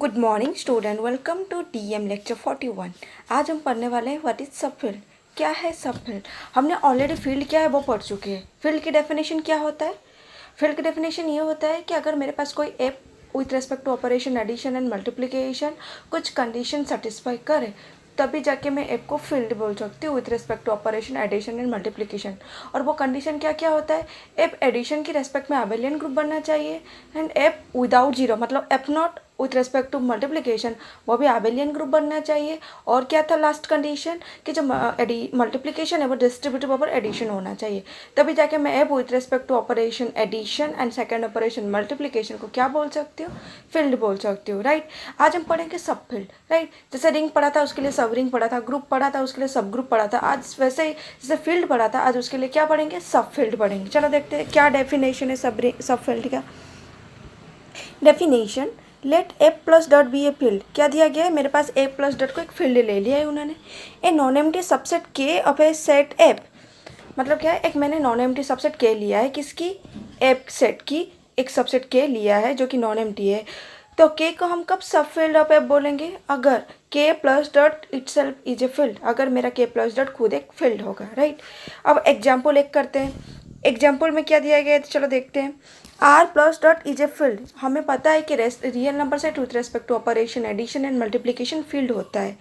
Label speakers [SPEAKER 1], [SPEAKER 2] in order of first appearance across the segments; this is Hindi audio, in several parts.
[SPEAKER 1] Good morning student, welcome to DM lecture 41। आज हम पढ़ने वाले हैं व्हाट इज सब फील्ड। क्या है सब फील्ड? हमने ऑलरेडी फील्ड क्या है वो पढ़ चुके हैं। फील्ड की डेफिनेशन क्या होता है? फील्ड की डेफिनेशन ये होता है कि अगर मेरे पास कोई F with respect to operation addition and multiplication कुछ कंडीशन सेटिस्फाई करे तभी जाके मैं ऐप को फील्ड बोल सकती हूँ with respect to operation addition and multiplication. और वो कंडीशन क्या क्या होता है? ऐप एडिशन की रेस्पेक्ट में अबेलियन ग्रुप बनना चाहिए एंड ऐप विदाउट जीरो मतलब F not with respect to multiplication वो भी अबेलियन ग्रुप बनना चाहिए। और क्या था लास्ट कंडीशन कि जो मल्टीप्लिकेशन है वो डिस्ट्रीब्यूटिव ओवर एडिशन होना चाहिए तभी जाके मैं F with respect to operation addition and second operation multiplication को क्या बोल सकती हूँ? फील्ड बोल सकती हूँ, राइट। आज हम पढ़ेंगे सब फील्ड, राइट। जैसे रिंग पढ़ा था उसके लिए सब रिंग पढ़ा था, ग्रुप पढ़ा था उसके लिए सब ग्रुप पढ़ा था। आज वैसे ही जैसे फील्ड पढ़ा था आज उसके लिए क्या पढ़ेंगे? सब फील्ड पढ़ेंगे। चलो देखते हैं क्या डेफिनेशन है सब फील्ड का। Definition, let a plus dot be a field. क्या दिया गया है? मेरे पास ए प्लस डॉट को एक फील्ड ले लिया है उन्होंने। ए non empty subset K of A set app, मतलब क्या है? एक मैंने नॉन एम्प्टी सबसेट के लिया है, किसकी? एप सेट की एक सबसेट के लिया है जो कि नॉन एम्प्टी है। तो के को हम कब सब फील्ड ऑफ एप बोलेंगे? अगर K plus dot itself is a field, अगर मेरा के प्लस डॉट खुद एक फील्ड होगा, राइट। अब एग्जाम्पल एक करते हैं। एग्जाम्पल में क्या दिया गया है तो चलो देखते हैं। R plus dot is a field. हमें पता है कि real number set with respect to operation addition and multiplication field होता है।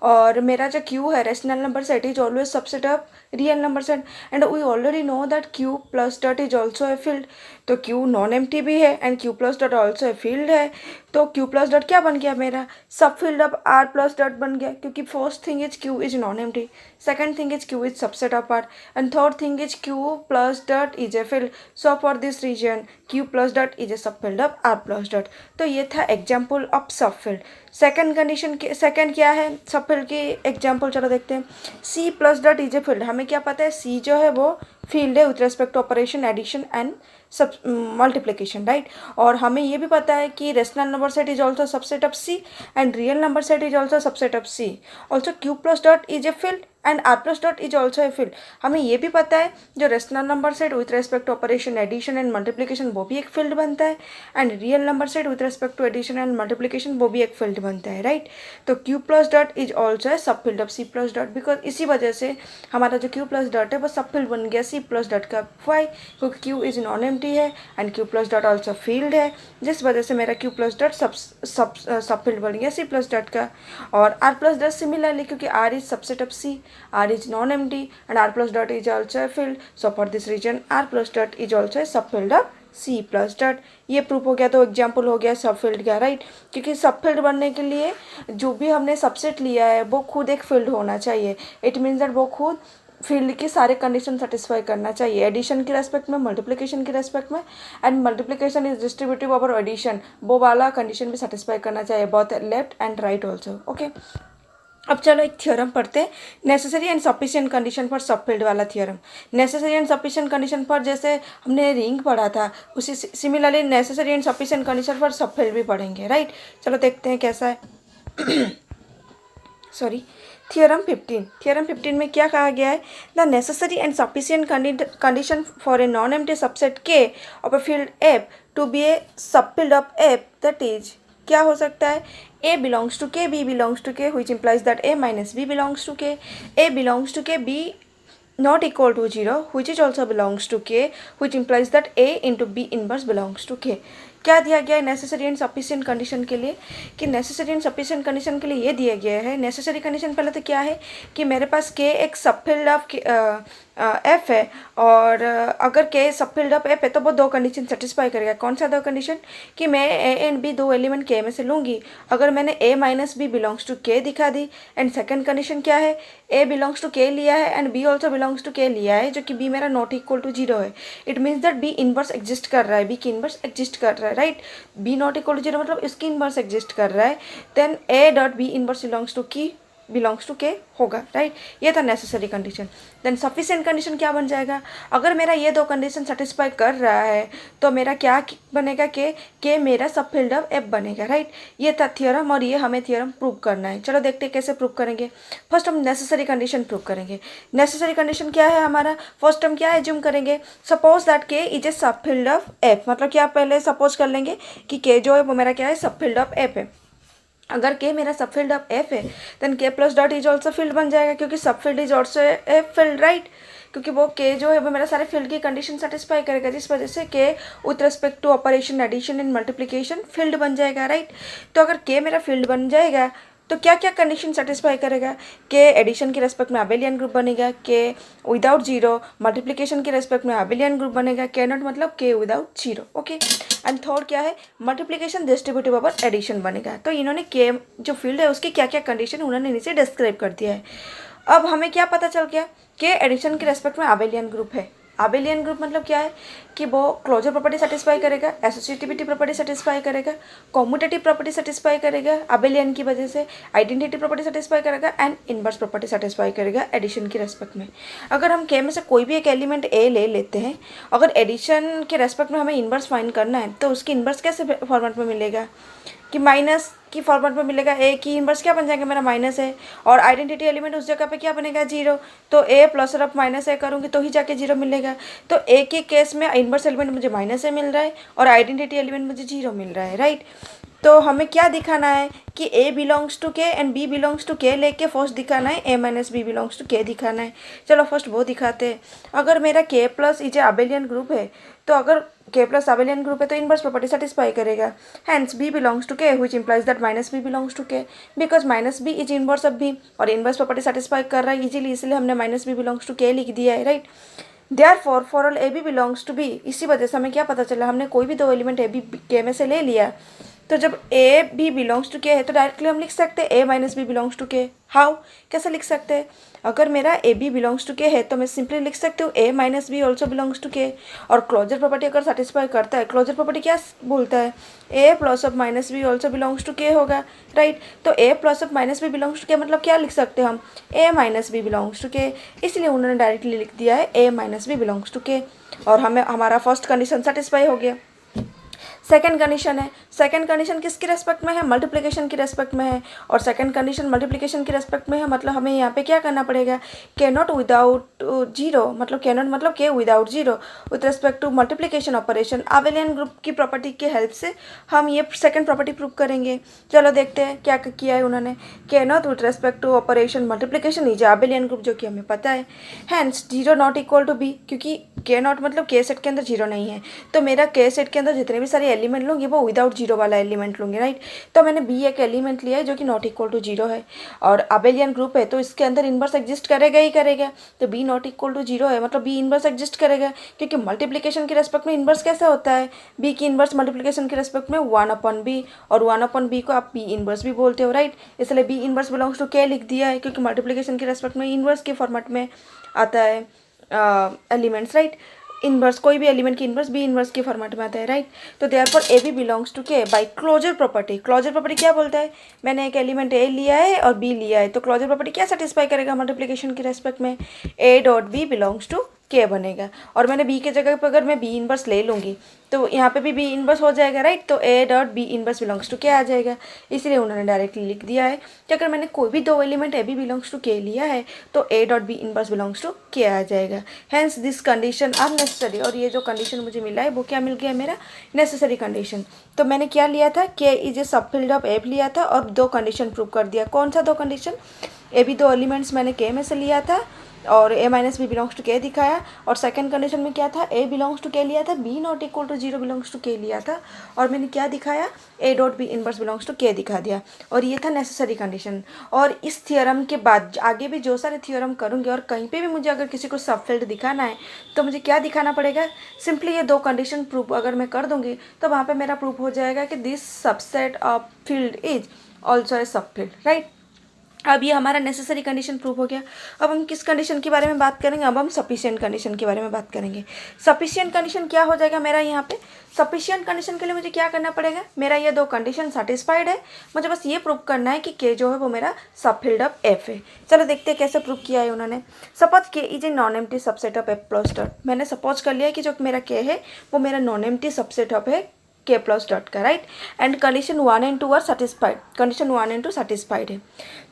[SPEAKER 1] और मेरा जो क्यू है rational number set is always subset of real number set and we already know that Q plus dot is also a field. तो क्यू नॉन एम्प्टी भी है and Q plus dot also a field है। तो क्यू प्लस डॉट क्या बन गया? मेरा subfield of R plus dot बन गया, क्योंकि first thing is Q is non empty, second thing is Q is subset of R and third thing is Q plus dot is a field. So for this reason Q plus dot is a subfield of R plus dot. तो ये था example of subfield. Second condition के सेकंड क्या है सब फील्ड की एग्जाम्पल? चलो देखते हैं। C plus dot is a field. हमें क्या पता है? सी जो है वो फील्ड है with respect to operation addition and सब मल्टीप्लिकेशन, राइट। और हमें ये भी पता है कि rational number set is also subset of C and real number set is also subset of C. Also Q plus dot is a field and R plus dot is also a field. हमें ये भी पता है जो rational number set with respect to operation addition and multiplication वो भी एक फील्ड बनता है and real number set with respect to addition and multiplication वो भी एक फील्ड बनता है, राइट। तो Q plus dot is also a subfield of C plus dot, because इसी वजह से हमारा जो क्यू प्लस डॉट है वो सब फील्ड बन गया सी प्लस डॉट का। वाई? क्योंकि क्यू इज नॉन एम्प्टी है and Q plus dot also field है, जिस वजह से मेरा Q plus dot subfield बन गया सी प्लस डॉट का। और आर प्लस डॉट सिमिलरली, क्योंकि R is subset of C, R is non empty and R plus dot is also a field. So for this reason R plus dot is also a subfield of C plus dot. ये प्रूफ हो गया, तो एग्जाम्पल हो गया सब फील्ड का, राइट। क्योंकि सब फील्ड बनने के लिए जो भी हमने सबसेट लिया है वो खुद एक फील्ड होना चाहिए। इट मीन्स दैट वो खुद फील्ड के सारे कंडीशन सेटिस्फाई करना चाहिए, एडिशन के रेस्पेक्ट में, मल्टीप्लिकेशन के रेस्पेक्ट में and multiplication is distributive over addition वो वाला कंडीशन भी सेटिस्फाई करना चाहिए, both left and right also, okay. अब चलो एक थ्योरम पढ़ते हैं, necessary and sufficient condition for subfield वाला theorem. Necessary and sufficient condition for जैसे हमने रिंग पढ़ा था उसी similarly necessary and sufficient condition for subfield भी पढ़ेंगे, राइट। चलो देखते हैं कैसा है। सॉरी, थ्योरम 15 में क्या कहा गया है? The necessary and sufficient condition for a non empty subset K of a field F to be a subfield of F that is, क्या हो सकता है? A belongs to K, B belongs to K, which implies that A minus B belongs to K, A belongs to K, B not equal to 0, which is also belongs to K, which implies that A into B inverse belongs to K। क्या दिया गया है नेसेसरी एंड सफिशिएंट कंडीशन के लिए? कि नेसेसरी एंड सफिशिएंट कंडीशन के लिए ये दिया गया है। नेसेसरी कंडीशन पहले तो क्या है कि मेरे पास के एक सब फील्ड ऑफ एफ है और अगर के सब फील्ड ऑफ एफ है तो वो दो कंडीशन सेटिस्फाई करेगा। कौन सा दो कंडीशन? कि मैं ए एंड बी दो एलिमेंट के में से लूँगी। अगर मैंने ए minus B belongs to K दिखा दी एंड सेकंड कंडीशन क्या है? ए बिलोंग्स टू के लिया है and b also belongs to K लिया है, जो कि बी मेरा नॉट इक्वल टू 0 है। It means that b inverse exist कर रहा है, बी की इनवर्स एग्जिस्ट कर रहा है, right. B not equal to 0 मतलब इसकी इनवर्स एग्जिस्ट कर रहा है, then A dot B inverse belongs to K होगा, राइट। ये था necessary condition. Then sufficient condition क्या बन जाएगा? अगर मेरा ये दो कंडीशन सेटिस्फाई कर रहा है तो मेरा क्या बनेगा? के मेरा सब फील्ड ऑफ एफ बनेगा, राइट। ये था थ्योरम और ये हमें थ्योरम प्रूव करना है। चलो देखते हैं कैसे प्रूव करेंगे। फर्स्ट हम नेसेसरी कंडीशन प्रूव करेंगे। नेसेसरी कंडीशन क्या है हमारा? फर्स्ट हम क्या एज्यूम करेंगे? सपोज दैट के is a subfield of F, मतलब क्या पहले सपोज कर लेंगे कि के जो है वो मेरा क्या है? सब फील्ड ऑफ एफ है। अगर के मेरा सब फील्ड ऑफ एफ है देन के plus dot is also field बन जाएगा, क्योंकि सब field is also F field, right. क्योंकि वो के जो है वो मेरा सारे फील्ड की कंडीशन सेटिस्फाई करेगा, जिस वजह से K with respect to operation addition and multiplication field बन जाएगा, राइट। तो अगर के मेरा फील्ड बन जाएगा तो क्या क्या कंडीशन सेटिस्फाई करेगा? के एडिशन के रेस्पेक्ट में अबेलियन ग्रुप बनेगा, के विदाउट जीरो मल्टीप्लिकेशन के रेस्पेक्ट में अबेलियन ग्रुप बनेगा, के नॉट मतलब K without zero, okay. And third क्या है? मल्टीप्लिकेशन डिस्ट्रीब्यूटिव ओवर एडिशन बनेगा। तो इन्होंने के जो फील्ड है उसकी क्या क्या कंडीशन उन्होंने नीचे डिस्क्राइब कर दिया है। अब हमें क्या पता चल गया? के एडिशन के रेस्पेक्ट में अबेलियन ग्रुप है। अबेलियन ग्रुप मतलब क्या है कि वो क्लोजर प्रॉपर्टी सेटिस्फाई करेगा, एसोसिएटिविटी प्रॉपर्टी सेटिस्फाई करेगा, कॉम्यूटेटिव प्रॉपर्टी सेटिस्फाई करेगा अबेलियन की वजह से, आइडेंटिटी प्रॉपर्टी सेटिस्फाई करेगा एंड इनवर्स प्रॉपर्टी सेटिस्फाई करेगा एडिशन के रेस्पेक्ट में। अगर हम के में से कोई भी एक एलिमेंट ए ले लेते हैं, अगर एडिशन के रेस्पेक्ट में हमें इनवर्स फाइंड करना है तो उसकी इनवर्स कैसे फॉर्मेट में मिलेगा कि माइनस की फॉर्मेट में मिलेगा। ए की इनवर्स क्या बन जाएगा? मेरा माइनस है, और आइडेंटिटी एलिमेंट उस जगह पे क्या बनेगा? जीरो। तो ए प्लस और अब माइनस ए करूँगी तो ही जाके जीरो मिलेगा। तो ए के केस में इनवर्स एलिमेंट मुझे माइनस ए मिल रहा है और आइडेंटिटी एलिमेंट मुझे जीरो मिल रहा है, राइट। तो हमें क्या दिखाना है कि A belongs to K and B belongs to के लेके फर्स्ट दिखाना है A minus B belongs to के दिखाना है। चलो फर्स्ट वो दिखाते हैं। अगर मेरा K plus is a abelian group है, तो अगर के प्लस अबेलियन ग्रुप है तो इनवर्स प्रॉपर्टी सेटिस्फाई करेगा। Hence B belongs to K which implies that minus B belongs to K, because minus B is inverse of B और इनवर्स प्रॉपर्टी सेटिस्फाई कर रहा है इजीली, इसलिए हमने माइनस बी बिलोंग्स टू के लिख दिया है, right. Therefore for all A B belongs to b, इसी वजह से हमें क्या पता चला? हमने कोई भी दो एलिमेंट ए बी के में से ले लिया, तो जब A B belongs to K है तो डायरेक्टली हम लिख सकते हैं ए माइनस बी बिलोंग्स टू के। हाउ? कैसे लिख सकते हैं? अगर मेरा A B belongs to K है तो मैं सिंपली लिख सकती हूँ A minus B also belongs to K. और क्लोजर प्रॉपर्टी अगर सेटिस्फाई करता है, क्लोजर प्रॉपर्टी क्या बोलता है? A plus of minus B also belongs to K होगा, राइट। तो A plus of minus B belongs to K मतलब क्या लिख सकते हैं हम? A minus B belongs to K, इसलिए उन्होंने डायरेक्टली लिख दिया है A minus B belongs to K. और हमें हमारा फर्स्ट कंडीशन सेटिस्फाई हो गया। सेकंड कंडीशन है, सेकंड कंडीशन किसके रेस्पेक्ट में है? मल्टीप्लिकेशन के रेस्पेक्ट में है। और सेकंड कंडीशन मल्टीप्लिकेशन के रेस्पेक्ट में है, मतलब हमें यहाँ पे क्या करना पड़ेगा? के नॉट विदाउट जीरो, मतलब के नॉट मतलब K without zero with respect to multiplication operation abelian group की प्रॉपर्टी की हेल्प से हम ये सेकंड प्रॉपर्टी प्रूव करेंगे। चलो देखते हैं क्या किया है उन्होंने। K not with respect to operation multiplication is abelian group, जो कि हमें पता है। Hence zero not equal to b, क्योंकि के नॉट मतलब के सेट के अंदर जीरो नहीं है, तो मेरा के सेट के अंदर जितने भी सारे एलिमेंट लूँगी वो विदाउट जीरो वाला एलिमेंट लूँगी, राइट। तो मैंने बी एक एलिमेंट लिया है जो कि नॉट इक्वल टू जीरो है, और अबेलियन ग्रुप है तो इसके अंदर इनवर्स एग्जिस्ट करेगा ही करेगा। तो b not equal to zero है मतलब बी इनवर्स एग्जिस्ट करेगा, क्योंकि मल्टीप्लिकेशन के रेस्पेक्ट में इनवर्स कैसे होता है? बी की इनवर्स मल्टीप्लिकेशन के रेस्पेक्ट में 1/b, और 1/b को आप बी इनवर्स भी बोलते हो, राइट। इसलिए बी इनवर्स बिलोंग्स टू के लिख दिया है, क्योंकि मल्टीप्लिकेशन के रेस्पेक्ट में इनवर्स के फॉर्मेट में आता है एलिमेंट्स, राइट। इनवर्स कोई भी एलिमेंट की इनवर्स बी इनवर्स के फॉर्मेट में आता है, राइट। तो therefore A B belongs to K by closure property. Closure property क्या बोलता है? मैंने एक एलिमेंट ए लिया है और बी लिया है, तो क्लोजर प्रॉपर्टी क्या सेटिस्फाई करेगा मल्टीप्लिकेशन के रेस्पेक्ट में? A dot B belongs to K बनेगा। और मैंने बी के जगह पर अगर मैं बी इनवर्स ले लूँगी तो यहाँ पे भी बी इनवर्स हो जाएगा, राइट। तो ए dot B inverse belongs to K आ जाएगा, इसलिए उन्होंने डायरेक्टली लिख दिया है कि अगर मैंने कोई भी दो element a B belongs to K लिया है तो ए dot B inverse belongs to K आ जाएगा। Hence this condition are necessary, और ये जो कंडीशन मुझे मिला है वो क्या मिल गया? मेरा नेसेसरी कंडीशन। तो मैंने क्या लिया था? के is a subfield of F लिया था और दो कंडीशन प्रूव कर दिया। कौन सा दो कंडीशन? ए बी दो एलिमेंट्स मैंने के में से लिया था और ए माइनस बी बिलोंग्स टू के दिखाया, और सेकंड कंडीशन में क्या था? ए बिलोंग्स टू के लिया था, b not equal to zero belongs to K लिया था, और मैंने क्या दिखाया? A dot B inverse belongs to K दिखा दिया, और ये था नेसेसरी कंडीशन। और इस थियोरम के बाद आगे भी जो सारे थियोरम करूँगी और कहीं पे भी मुझे अगर किसी को सब फील्ड दिखाना है तो मुझे क्या दिखाना पड़ेगा? सिंपली ये दो कंडीशन प्रूफ अगर मैं कर दूँगी तो वहाँ पर मेरा प्रूफ हो जाएगा कि this subset of field is also a सब फील्ड, राइट। अब ये हमारा नेसेसरी कंडीशन प्रूव हो गया। अब हम किस कंडीशन के बारे में बात करेंगे? अब हम सफिशिएंट कंडीशन के बारे में बात करेंगे। सफिशिएंट कंडीशन क्या हो जाएगा मेरा यहाँ पे? सफिशिएंट कंडीशन के लिए मुझे क्या करना पड़ेगा? मेरा ये दो कंडीशन सेटिस्फाइड है, मुझे बस ये प्रूव करना है कि के जो है वो मेरा सब फील्ड ऑफ एफ है। चलो देखते हैं कैसे प्रूव किया है उन्होंने। सपोज के is a non empty subset of F plus dot. मैंने सपोज कर लिया कि जो मेरा के है वो मेरा नॉन एम्प्टी सबसेट ऑफ है के प्लस डॉट का, right. And condition 1 and 2 are satisfied, condition 1 and 2 satisfied है।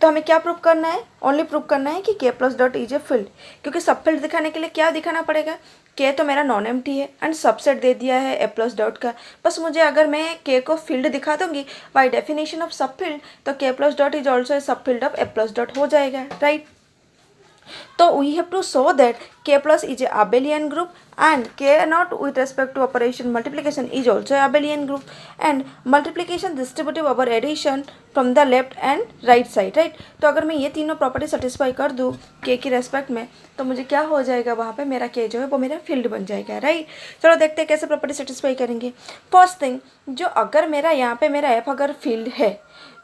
[SPEAKER 1] तो हमें क्या प्रूव करना है, ओनली प्रूव करना है कि के plus dot is a field, क्योंकि सब फील्ड दिखाने के लिए क्या दिखाना पड़ेगा, के तो मेरा नॉन एम्प्टी है एंड सबसेट दे दिया है ए प्लस डॉट का। बस मुझे अगर मैं के को फील्ड दिखा दूंगी by definition of subfield, तो K plus dot is also a subfield of A plus dot हो जाएगा, right. So we have to show that K plus is a abelian group and K naught with respect to operation multiplication is also a abelian group, and multiplication distributive over addition from the left and right side, right। तो अगर मैं ये तीनों प्रॉपर्टी सेटिस्फाई कर दूँ K की रेस्पेक्ट में, तो मुझे क्या हो जाएगा, वहाँ पे मेरा K जो है वो मेरा फील्ड बन जाएगा, राइट। चलो देखते हैं कैसे प्रॉपर्टी सेटिस्फाई करेंगे। फर्स्ट थिंग, जो अगर मेरा यहाँ पे मेरा F अगर फील्ड है,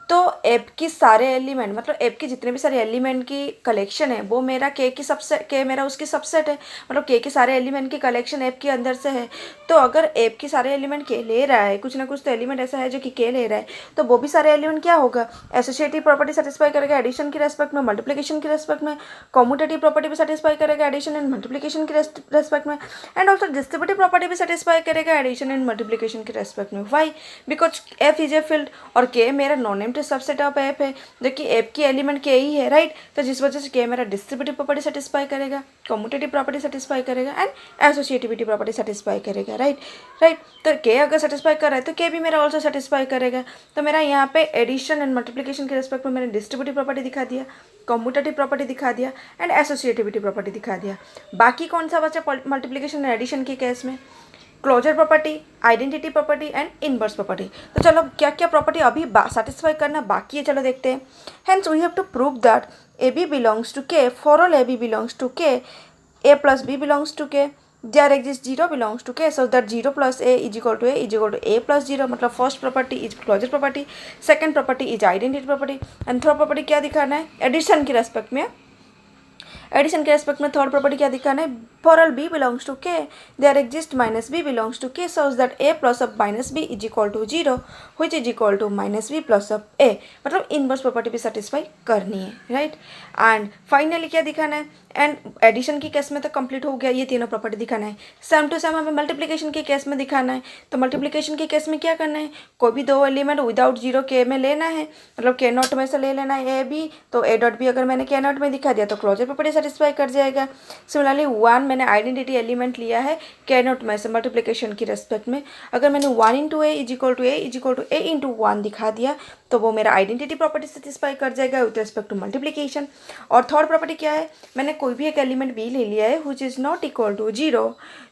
[SPEAKER 1] तो एप की सारे एलिमेंट, मतलब एप के जितने भी सारे एलिमेंट की कलेक्शन है वो मेरा के की सबसेट, के मेरा उसकी सबसेट है, मतलब के सारे एलिमेंट की कलेक्शन एप के अंदर से है। तो अगर एप की सारे एलिमेंट के ले रहा है, कुछ ना कुछ तो एलिमेंट ऐसा है जो कि के ले रहा है, तो वो भी सारे एलिमेंट क्या होगा, एसोसिएटिव प्रॉपर्टी सेटिस्फाई करेगा एडिशन की रेस्पेक्ट में, मल्टीप्लिकेशन की रेस्पेक्ट में, कॉम्यूटेटिव प्रॉपर्टी भी सेटिस्फाई करेगा एडिशन एंड मल्टीप्लिकेशन की रेस्पेक्ट में, एंड ऑल्सो डिस्ट्रीब्यूटिव प्रॉपर्टी भी सेटिस्फाई करेगा एडिशन एंड मल्टीप्लिकेशन की रेस्पेक्ट में। Why, because F is a field और के मेरा non empty subset of F है, जो कि एप की एलिमेंट के ही है, राइट। तो जिस वजह से के मेरा डिस्ट्रीब्यूटिव प्रॉपर्टी सेटिस्फाई करेगा, कम्यूटेटिव प्रॉपर्टी सेटिस्फाई करेगा एंड एसोसिएटिविटी प्रॉपर्टी सेटिस्फाई करेगा, राइट। तो के अगर सेटिस्फाई कर रहा है तो के भी मेरा ऑल्सो सेटिस्फाई करेगा। तो मेरा यहाँ पे एडिशन एंड मल्टीप्लिकेशन के रेस्पेक्ट में मैंने डिस्ट्रीब्यूटिव प्रॉपर्टी दिखा दिया, कम्यूटेटिव प्रॉपर्टी दिखा दिया एंड एसोसिएटिविटी प्रॉपर्टी दिखा दिया। बाकी कौन सा बचा मल्टीप्लिकेशन एंड एडिशन के केस में, closure property, identity property and inverse property. तो चलो क्या क्या प्रॉपर्टी अभी सेटिस्फाई करना बाकी है, चलो देखते हैं। Hence we have to prove that A B belongs to K, for all A B belongs to K, A plus B belongs to K, there exist 0 belongs to K, so that 0 plus A is equal to A plus 0। मतलब first property is closure property, second property is identity property and third property क्या दिखाना है, एडिशन की रेस्पेक्ट में, एडिशन के रेस्पेक्ट में थर्ड प्रॉपर्टी क्या दिखाना है, for all B belongs to K there exist minus B belongs to K such that A plus of minus B is equal to 0 which is equal to minus B plus of A. मतलब इनवर्स प्रॉपर्टी भी सेटिस्फाई करनी है, राइट। एंड फाइनली क्या दिखाना है, एंड एडिशन की केस में तो कंप्लीट हो गया, ये तीनों प्रॉपर्टी दिखाना है। सेम टू सेम हमें मल्टीप्लिकेशन के केस में दिखाना है। तो मल्टीप्लिकेशन के केस में क्या करना है, कोई भी दो एलिमेंट विदाउट 0 के में लेना है, मतलब के नॉट में से ले लेना है ए बी। तो ए डॉट बी अगर मैंने के नॉट में दिखा दिया तो क्लोजर प्रॉपर्टी सेटिस्फाई कर जाएगा। सिमिलरली 1 मैंने आइडेंटिटी एलिमेंट लिया है के नॉट में से मल्टीप्लिकेशन की रेस्पेक्ट में, अगर मैंने 1 into a is equal to a into 1 दिखा दिया तो वो मेरा आइडेंटिटी प्रॉपर्टी सेटिस्फाई कर जाएगा विथ रेस्पेक्ट टू मल्टीप्लिकेशन। और थर्ड प्रॉपर्टी क्या है, मैंने कोई भी एक एलिमेंट बी ले लिया है which is not equal to 0,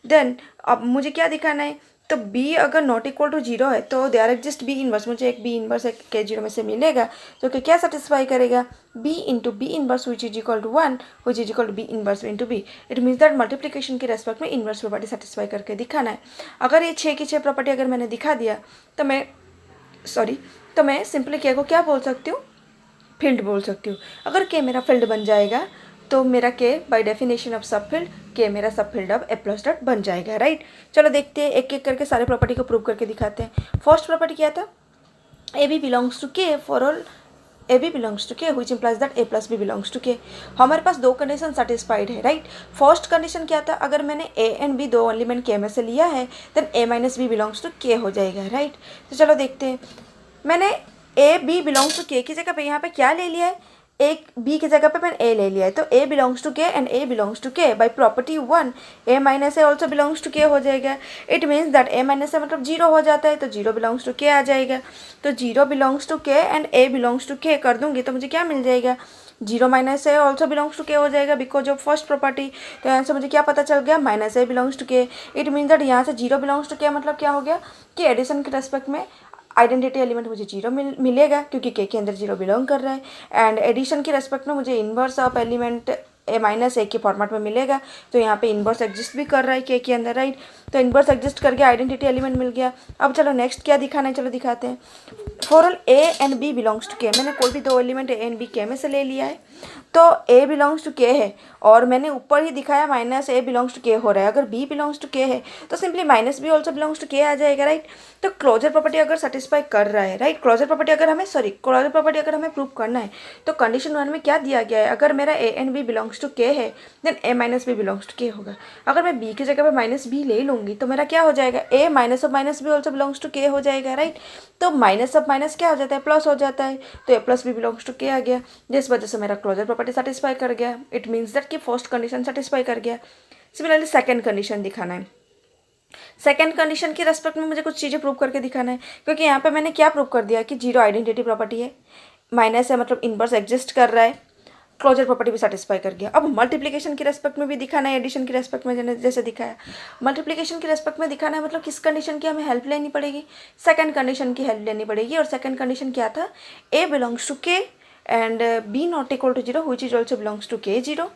[SPEAKER 1] then अब मुझे क्या दिखाना है, तो b अगर नॉट इक्वल टू 0 है तो देयर एग्जिस्ट बी इनवर्स, मुझे एक बी इनवर्स के 0 में से मिलेगा जो कि क्या सेटिस्फाई करेगा, b into B inverse which is equal to 1 which is equal to B inverse into B. It means that multiplication के रेस्पेक्ट में इनवर्स प्रॉपर्टी सेटिस्फाई करके दिखाना है। अगर ये 6 की 6 प्रॉपर्टी अगर मैंने दिखा दिया तो मैं सिंपली के को क्या बोल सकती हूँ, फील्ड बोल सकती हूँ। अगर के मेरा फील्ड बन जाएगा तो मेरा के बाय डेफिनेशन ऑफ सब फील्ड के मेरा subfield of A plus dot बन जाएगा, राइट। चलो देखते हैं, एक एक करके सारे प्रॉपर्टी को प्रूव करके दिखाते हैं। फर्स्ट प्रॉपर्टी क्या था, A B belongs to K for all A B belongs to K which implies that A plus B belongs to K. हमारे पास दो कंडीशन सेटिस्फाइड है, राइट। फर्स्ट कंडीशन क्या था, अगर मैंने ए एंड बी दो एलिमेंट के में से लिया है then A minus B belongs to K हो जाएगा, राइट। तो चलो देखते हैं, मैंने ए बी बिलोंग्स टू के की जगह पे यहाँ पे क्या ले लिया है, एक बी की जगह पे मैंने ए ले लिया है, तो A belongs to K and A belongs to K by property 1 A minus A also belongs to K हो जाएगा। It means that A minus A मतलब 0 हो जाता है, तो 0 बिलोंग्स टू के आ जाएगा। तो 0 belongs to K and A belongs to K कर दूंगी तो मुझे क्या मिल जाएगा, 0 minus A also belongs to K हो जाएगा बिकॉज ऑफ फर्स्ट प्रॉपर्टी। तो यहाँ से मुझे क्या पता चल गया, माइनस ए बिलोंग्स टू के। इट मीन्स दैट यहाँ से 0 बिलोंग्स टू के मतलब क्या हो गया कि एडिशन के रेस्पेक्ट में आइडेंटिटी एलिमेंट मुझे 0 मिलेगा क्योंकि के अंदर 0 बिलोंग कर रहा है, एंड एडिशन की रेस्पेक्ट में मुझे inverse of element A minus A के फॉर्मेट में मिलेगा। तो यहाँ पे इन्वर्स एग्जिस्ट भी कर रहा है के अंदर, राइट। तो इन्वर्स एग्जिस्ट करके आइडेंटिटी एलिमेंट मिल गया। अब चलो नेक्स्ट क्या दिखाना है, चलो दिखाते हैं। For all A and B belongs to K, मैंने कोई भी दो एलिमेंट ए एंड बी के में से ले लिया है, तो ए बिलोंग्स टू के है और मैंने ऊपर ही दिखाया minus A belongs to K हो रहा है। अगर बी बिलोंग्स टू के है तो simply minus B also belongs to K आ जाएगा, राइट। तो क्लोजर प्रॉपर्टी अगर सेटिस्फाई कर रहा है, राइट, क्लोजर प्रॉपर्टी अगर हमें प्रूव करना है तो कंडीशन 1 में क्या दिया गया है, अगर मेरा A and B belongs belongs to K है then A minus B belongs to K होगा। अगर मैं बी की जगह पे माइनस बी ले लूँगी तो मेरा क्या हो जाएगा, A minus of minus B also belongs to K हो जाएगा, राइट। तो माइनस ऑफ माइनस क्या हो जाता है, प्लस हो जाता है, तो A plus B belongs to K आ गया, जिस वजह से मेरा क्लोजर प्रॉपर्टी सेटिस्फाई कर गया। इट मीन्स दैट कि फर्स्ट कंडीशन सेटिस्फाई कर गया। सिमिलरली सेकंड कंडीशन दिखाना है। सेकंड कंडीशन के रेस्पेक्ट में मुझे कुछ चीज़ें प्रूव करके दिखाना है, क्योंकि यहाँ पे मैंने क्या प्रूव कर दिया कि जीरो आइडेंटिटी प्रॉपर्टी है, माइनस है मतलब इनवर्स एग्जिस्ट कर रहा है, क्लोजर प्रॉपर्टी भी सेटिस्फाई कर गया। अब मल्टीप्लिकेशन के रेस्पेक्ट में भी दिखाना है, एडिशन के रेस्पेक्ट में जैसे दिखाया। मल्टीप्लिकेशन के रेस्पेक्ट में दिखाना है मतलब किस कंडीशन की हमें हेल्प लेनी पड़ेगी, सेकंड कंडीशन की हेल्प लेनी पड़ेगी। और सेकंड कंडीशन क्या था, A belongs to K and B not equal to zero which is also belongs to K zero.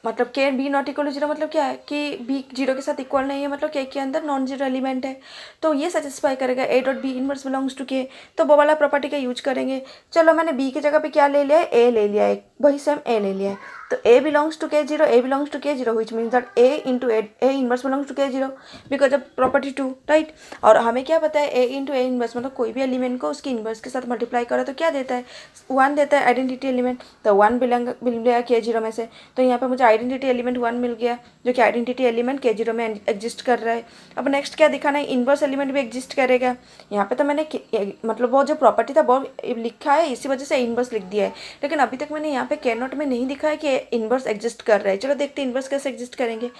[SPEAKER 1] मतलब के B not equal to zero मतलब क्या है कि बी जीरो के साथ इक्वल नहीं है, मतलब के अंदर नॉन जीरो एलिमेंट है, तो ये सेटिस्फाई करेगा। A dot B inverse belongs to K, तो वो वाला प्रॉपर्टी का यूज करेंगे। चलो मैंने बी की जगह पे क्या ले लिया है, ए ले लिया है, वही सेम ए ले लिया है, तो A belongs to K zero, A belongs to K zero which means that A into A inverse belongs to K zero because of property two, right. और हमें क्या पता है, ए इंटू ए इनवर्स मतलब कोई भी एलिमेंट को उसकी इनवर्स के साथ मल्टीप्लाई करो तो क्या देता है, वन देता है आइडेंटिटी एलिमेंट, तो वन मिल गया के जीरो में से, तो यहाँ पे मुझे आइडेंटिटी एलिमेंट वन मिल गया जो कि आइडेंटिटी एलिमेंट के जीरो में एग्जिस्ट कर रहा है। अब नेक्स्ट क्या दिखाना है, इनवर्स एलिमेंट भी एग्जिस्ट करेगा। यहाँ पे तो मैंने मतलब वो जो प्रॉपर्टी था वो लिखा है, इसी वजह से इनवर्स लिख दिया है, लेकिन अभी तक मैंने यहाँ पे कैन नॉट में नहीं दिखा है कि इनवर्स एग्जिस्ट कर रहा है। चलो देखते हैं इनवर्स कैसे एग्जिस्ट करेंगे।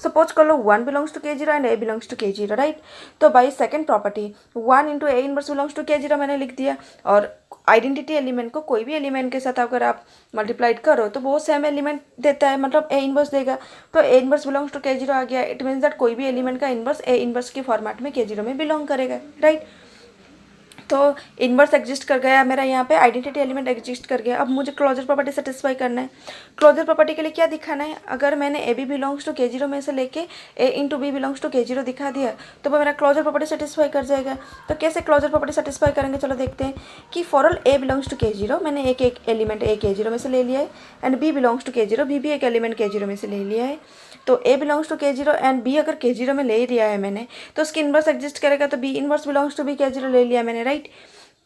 [SPEAKER 1] सपोज कर लो one belongs to K zero and A belongs to K zero, right. तो by second property one into A inverse belongs to K zero मैंने लिख दिया, और आइडेंटिटी एलिमेंट को कोई भी एलिमेंट के साथ अगर आप मल्टीप्लाइड करो तो वो सेम एलिमेंट देता है, मतलब ए इनवर्स देगा, तो ए inverse belongs to K zero आ गया। इट मीन्स दैट कोई भी एलिमेंट का इनवर्स ए इनवर्स के फॉर्मेट में के जीरो में बिलोंग करेगा, राइट। तो इनवर्स एग्जिस्ट कर गया मेरा, यहाँ पे आइडेंटिटी एलिमेंट एग्जिस्ट कर गया। अब मुझे क्लोजर प्रॉपर्टी सेटिस्फाई करना है। क्लोजर प्रॉपर्टी के लिए क्या दिखाना है, अगर मैंने A B belongs to K zero में से लेके ए into B belongs to K zero दिखा दिया तो वो मेरा क्लोजर प्रॉपर्टी सेटिस्फाई कर जाएगा। तो कैसे क्लोजर प्रॉपर्टी सेटिस्फाई करेंगे, चलो देखते हैं कि for all A belongs to K zero, मैंने एक एलिमेंट ए के जीरो में से ले लिया है, and B belongs to K zero, B भी एक एलिमेंट के जीरो में से ले लिया है। तो A belongs to K zero and B अगर के जीरो में ले लिया है मैंने, तो उसकी इनवर्स एग्जिस्ट करेगा, तो B inverse belongs to B K zero ले लिया मैंने, राइट।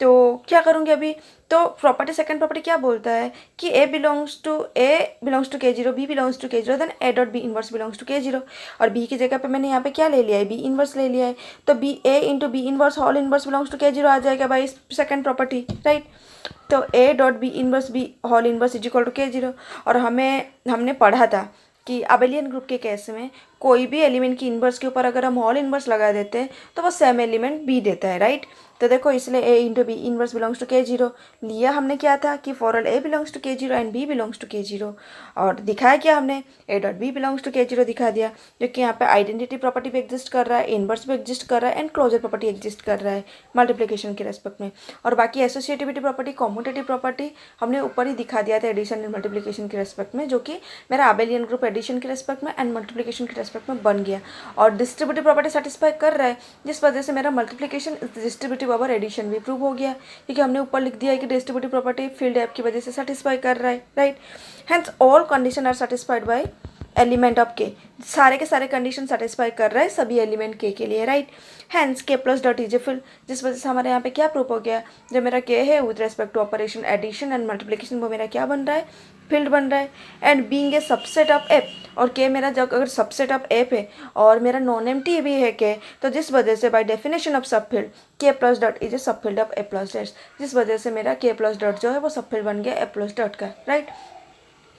[SPEAKER 1] तो क्या करूँगी अभी, तो प्रॉपर्टी सेकंड प्रॉपर्टी क्या बोलता है कि A belongs to K zero, B belongs to K zero, then A dot B inverse belongs to K zero. और बी की जगह पे मैंने यहाँ पे क्या ले लिया है, बी इनवर्स ले लिया है, तो B A into B inverse whole inverse belongs to K zero आ जाएगा बाई सेकंड प्रॉपर्टी, राइट। तो ए dot B inverse B whole inverse is equal to K zero. और हमने पढ़ा था कि अबेलियन ग्रुप के केस में कोई भी एलिमेंट की इनवर्स के ऊपर अगर हम होल इनवर्स लगा देते हैं तो वो सेम एलिमेंट बी देता है, राइट। तो देखो इसलिए A into B inverse belongs to K zero लिया हमने, क्या था कि for all A belongs to K zero and B belongs to K zero, और दिखाया क्या हमने, A dot B belongs to K zero दिखा दिया, जो कि यहाँ पे आइडेंटिटी प्रॉपर्टी भी एग्जिस्ट कर रहा है, इनवर्स भी एग्जिस्ट कर रहा है, एंड क्लोजर प्रॉपर्टी एग्जिस्ट कर रहा है मल्टीप्लिकेशन के रेस्पेक्ट में। और बाकी एसोसिएटिविटी प्रॉपर्टी, कॉम्यूटेटिव प्रॉपर्टी हमने ऊपर ही दिखा दिया था एडिशन एंड मल्टीप्लिकेशन के रेस्पेक्ट में, जो कि मेरा अबेलियन ग्रुप एडिशन के रेस्पेक्ट में एंड मल्टीप्लिकेशन के रेस्पेक्ट में बन गया। और डिस्ट्रीब्यूटिव प्रॉपर्टी सेटिस्फाई कर रहा है, जिस वजह से मेरा मल्टीप्लिकेशन डिस्ट्रीब्यूटिव ओवर एडिशन भी प्रूव हो गया, क्योंकि हमने ऊपर लिख दिया है कि डिस्ट्रीब्यूटिव प्रॉपर्टी फील्ड ऐप की वजह से सेटिस्फाई कर रहा है, right. Hence all condition are satisfied by element of K, सारे के सारे कंडीशन सेटिस्फाई कर रहा है सभी एलिमेंट के लिए, राइट। हैंस के plus dot is a field, जिस वजह से हमारे यहाँ पे क्या प्रूव हो गया, जो मेरा के है with respect to operation addition and multiplication, वो मेरा क्या बन रहा है, फील्ड बन रहा है। And being a subset of F, और के मेरा जब अगर सबसेट ऑफ एफ है और मेरा नॉन एम्प्टी भी है के, तो जिस वजह से बाय डेफिनेशन ऑफ सब फील्ड के plus dot is a subfield of A plus dot, जिस वजह से मेरा के प्लस डॉट जो है वो सब फील्ड बन गया ए प्लस डॉट का, राइट।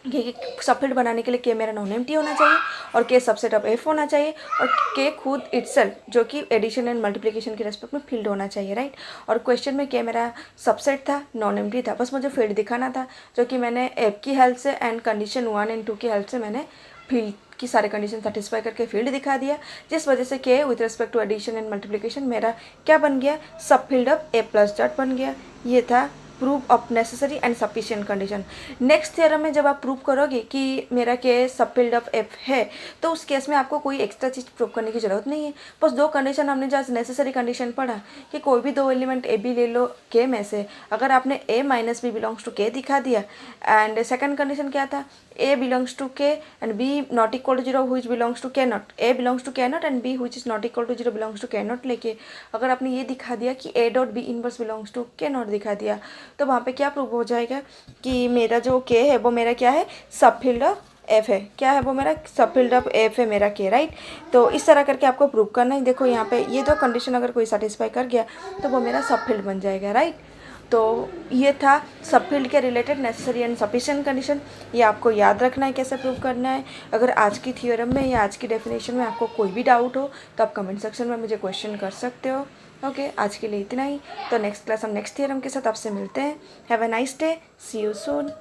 [SPEAKER 1] के सब फील्ड बनाने के लिए के मेरा नॉन एम्प्टी होना चाहिए और के सबसेट ऑफ एफ होना चाहिए, और के खुद इटसेल्फ जो कि एडिशन एंड मल्टीप्लिकेशन के रेस्पेक्ट में फील्ड होना चाहिए, राइट। और क्वेश्चन में के मेरा सबसेट था, नॉन एम्प्टी था, बस मुझे फील्ड दिखाना था, जो कि मैंने एफ की हेल्प से एंड कंडीशन 1 एंड 2 की हेल्प से मैंने फील्ड की सारे कंडीशन सेटिस्फाई करके फील्ड दिखा दिया, जिस वजह से K with respect to addition and multiplication मेरा क्या बन गया, subfield of A plus dot बन गया। ये था prove of necessary and sufficient condition. Next theorem में जब आप प्रूव करोगे कि मेरा के सब फील्ड ऑफ एफ है, तो उस केस में आपको कोई एक्स्ट्रा चीज़ प्रूव करने की जरूरत नहीं है, बस दो कंडीशन हमने जस्ट नेसेसरी कंडीशन पढ़ा कि कोई भी दो एलिमेंट ए बी ले लो के में से, अगर आपने A minus B belongs to K दिखा दिया, एंड सेकंड कंडीशन क्या था, A belongs to K and B not equal to zero which belongs to K naught, A belongs to K naught and B which is not equal to zero belongs to K naught लेके अगर आपने ये दिखा दिया कि A dot B inverse belongs to K naught दिखा दिया, तो वहाँ पे क्या प्रूव हो जाएगा कि मेरा जो के है वो मेरा क्या है, सब फील्ड ऑफ एफ है, क्या है वो मेरा सब फील्ड ऑफ एफ है मेरा के, राइट। तो इस तरह करके आपको प्रूव करना है। देखो यहाँ पे ये दो कंडीशन अगर कोई सेटिस्फाई कर गया तो वो मेरा सब फील्ड बन जाएगा, राइट। तो ये था सब फील्ड के related necessary and sufficient condition. ये आपको याद रखना है कैसे प्रूव करना है। अगर आज की थ्योरम में या आज की डेफिनेशन में आपको कोई भी डाउट हो तो आप कमेंट सेक्शन में मुझे क्वेश्चन कर सकते हो। ओके, आज के लिए इतना ही। तो नेक्स्ट क्लास हम नेक्स्ट थ्योरम के साथ आपसे मिलते हैं। Have a nice day, see you soon.